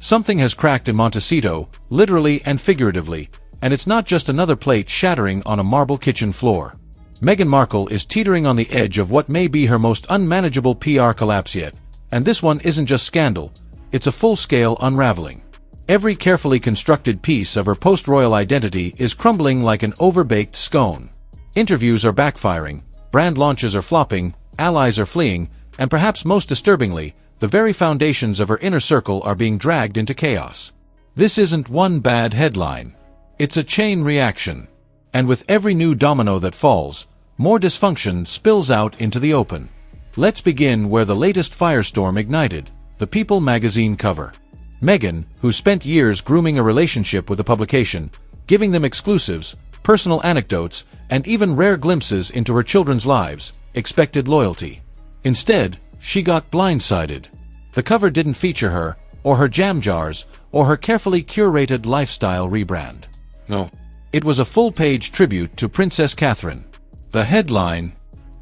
Something has cracked in Montecito, literally and figuratively, and it's not just another plate shattering on a marble kitchen floor. Meghan Markle is teetering on the edge of what may be her most unmanageable PR collapse yet, and this one isn't just scandal, it's a full-scale unraveling. Every carefully constructed piece of her post-royal identity is crumbling like an overbaked scone. Interviews are backfiring, brand launches are flopping, allies are fleeing, and perhaps most disturbingly, the very foundations of her inner circle are being dragged into chaos. This isn't one bad headline. It's a chain reaction. And with every new domino that falls, more dysfunction spills out into the open. Let's begin where the latest firestorm ignited, the People magazine cover. Meghan, who spent years grooming a relationship with the publication, giving them exclusives, personal anecdotes, and even rare glimpses into her children's lives, expected loyalty. Instead, she got blindsided. The cover didn't feature her, or her jam jars, or her carefully curated lifestyle rebrand. No. It was a full-page tribute to Princess Catherine. The headline,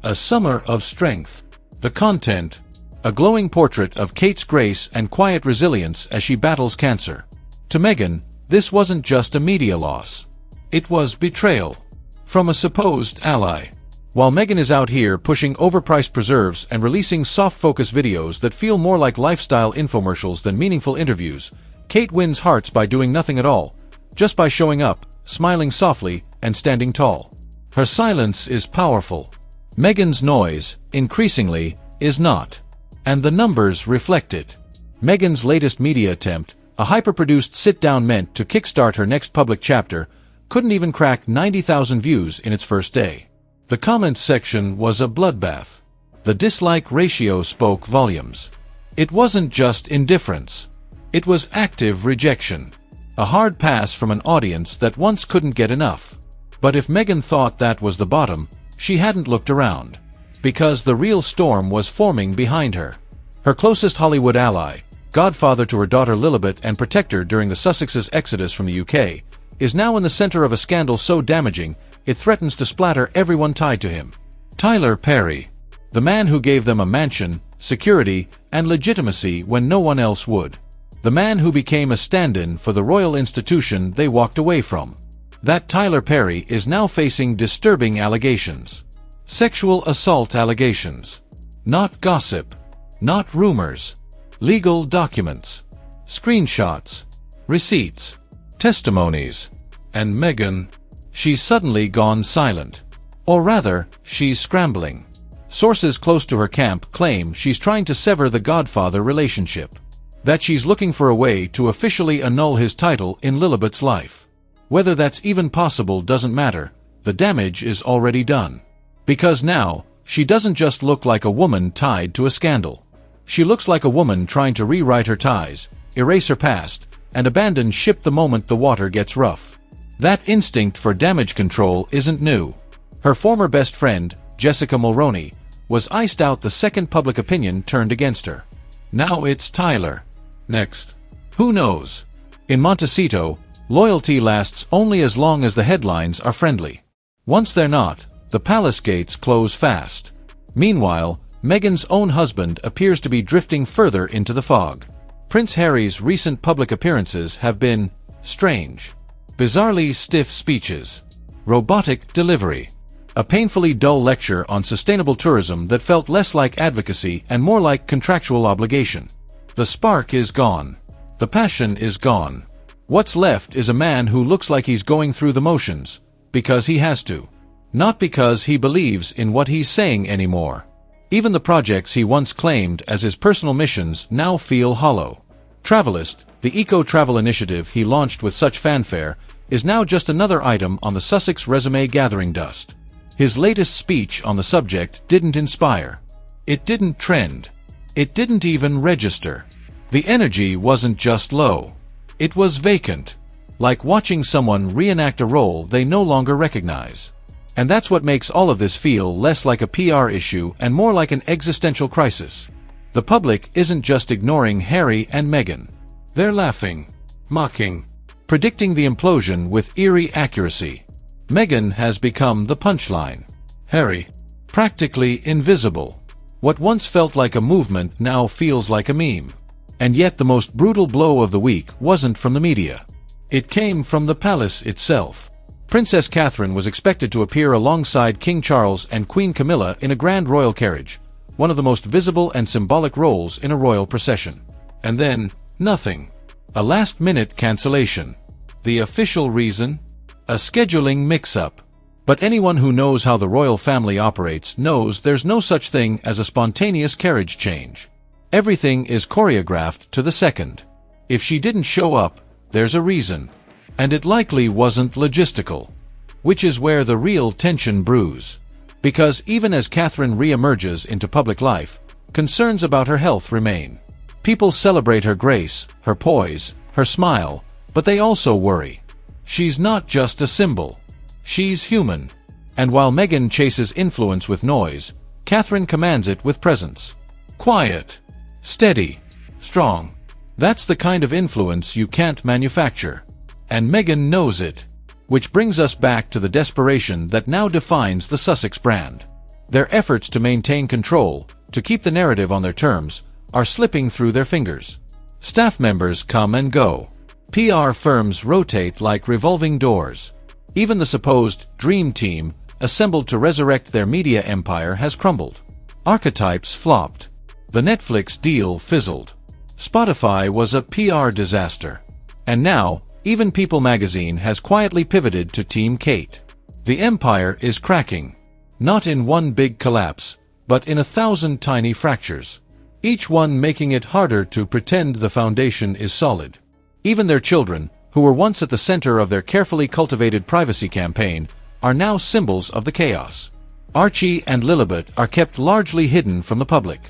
"A Summer of Strength." The content, a glowing portrait of Kate's grace and quiet resilience as she battles cancer. To Meghan, this wasn't just a media loss. It was betrayal from a supposed ally. While Meghan is out here pushing overpriced preserves and releasing soft-focus videos that feel more like lifestyle infomercials than meaningful interviews, Kate wins hearts by doing nothing at all, just by showing up, smiling softly, and standing tall. Her silence is powerful. Meghan's noise, increasingly, is not. And the numbers reflect it. Meghan's latest media attempt, a hyper-produced sit-down meant to kickstart her next public chapter, couldn't even crack 90,000 views in its first day. The comments section was a bloodbath. The dislike ratio spoke volumes. It wasn't just indifference. It was active rejection. A hard pass from an audience that once couldn't get enough. But if Meghan thought that was the bottom, she hadn't looked around. Because the real storm was forming behind her. Her closest Hollywood ally, godfather to her daughter Lilibet and protector during the Sussexes' exodus from the UK, is now in the center of a scandal so damaging it threatens to splatter everyone tied to him. Tyler Perry, the man who gave them a mansion, security, and legitimacy when no one else would. The man who became a stand-in for the royal institution they walked away from. That Tyler Perry is now facing disturbing allegations. Sexual assault allegations. Not gossip. Not rumors. Legal documents. Screenshots. Receipts. Testimonies. And Meghan, she's suddenly gone silent. Or rather, she's scrambling. Sources close to her camp claim she's trying to sever the godfather relationship. That she's looking for a way to officially annul his title in Lilibet's life. Whether that's even possible doesn't matter, the damage is already done. Because now, she doesn't just look like a woman tied to a scandal. She looks like a woman trying to rewrite her ties, erase her past, and abandon ship the moment the water gets rough. That instinct for damage control isn't new. Her former best friend, Jessica Mulroney, was iced out the second public opinion turned against her. Now it's Tyler. Next. Who knows? In Montecito, loyalty lasts only as long as the headlines are friendly. Once they're not, the palace gates close fast. Meanwhile, Meghan's own husband appears to be drifting further into the fog. Prince Harry's recent public appearances have been strange. Bizarrely stiff speeches. Robotic delivery. A painfully dull lecture on sustainable tourism that felt less like advocacy and more like contractual obligation. The spark is gone. The passion is gone. What's left is a man who looks like he's going through the motions, because he has to. Not because he believes in what he's saying anymore. Even the projects he once claimed as his personal missions now feel hollow. Travelist, the eco-travel initiative he launched with such fanfare, is now just another item on the Sussex resume gathering dust. His latest speech on the subject didn't inspire. It didn't trend. It didn't even register. The energy wasn't just low. It was vacant. Like watching someone reenact a role they no longer recognize. And that's what makes all of this feel less like a PR issue and more like an existential crisis. The public isn't just ignoring Harry and Meghan. They're laughing, mocking, predicting the implosion with eerie accuracy. Meghan has become the punchline. Harry, practically invisible. What once felt like a movement now feels like a meme. And yet the most brutal blow of the week wasn't from the media. It came from the palace itself. Princess Catherine was expected to appear alongside King Charles and Queen Camilla in a grand royal carriage, one of the most visible and symbolic roles in a royal procession. And then, nothing. A last-minute cancellation. The official reason? A scheduling mix-up. But anyone who knows how the royal family operates knows there's no such thing as a spontaneous carriage change. Everything is choreographed to the second. If she didn't show up, there's a reason. And it likely wasn't logistical. Which is where the real tension brews. Because even as Catherine re-emerges into public life, concerns about her health remain. People celebrate her grace, her poise, her smile, but they also worry. She's not just a symbol. She's human. And while Meghan chases influence with noise, Catherine commands it with presence. Quiet. Steady. Strong. That's the kind of influence you can't manufacture. And Meghan knows it. Which brings us back to the desperation that now defines the Sussex brand. Their efforts to maintain control, to keep the narrative on their terms, are slipping through their fingers. Staff members come and go. PR firms rotate like revolving doors. Even the supposed dream team, assembled to resurrect their media empire, has crumbled. Archetypes flopped. The Netflix deal fizzled. Spotify was a PR disaster. And now, even People magazine has quietly pivoted to Team Kate. The empire is cracking. Not in one big collapse, but in 1,000 tiny fractures. Each one making it harder to pretend the foundation is solid. Even their children, who were once at the center of their carefully cultivated privacy campaign, are now symbols of the chaos. Archie and Lilibet are kept largely hidden from the public.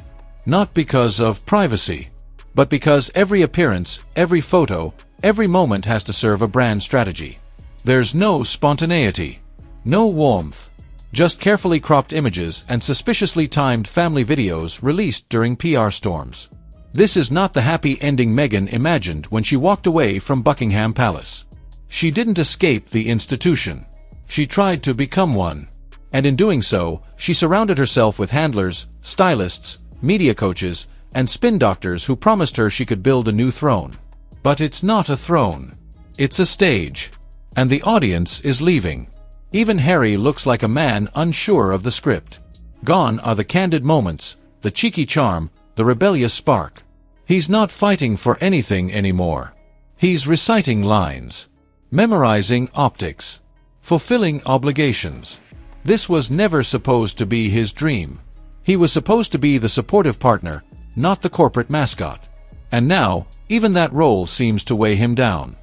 Not because of privacy, but because every appearance, every photo, every moment has to serve a brand strategy. There's no spontaneity, no warmth, just carefully cropped images and suspiciously timed family videos released during PR storms. This is not the happy ending Meghan imagined when she walked away from Buckingham Palace. She didn't escape the institution. She tried to become one. And in doing so, she surrounded herself with handlers, stylists, media coaches, and spin doctors who promised her she could build a new throne. But it's not a throne. It's a stage. And the audience is leaving. Even Harry looks like a man unsure of the script. Gone are the candid moments, the cheeky charm, the rebellious spark. He's not fighting for anything anymore. He's reciting lines, memorizing optics, fulfilling obligations. This was never supposed to be his dream. He was supposed to be the supportive partner, not the corporate mascot. And now, even that role seems to weigh him down.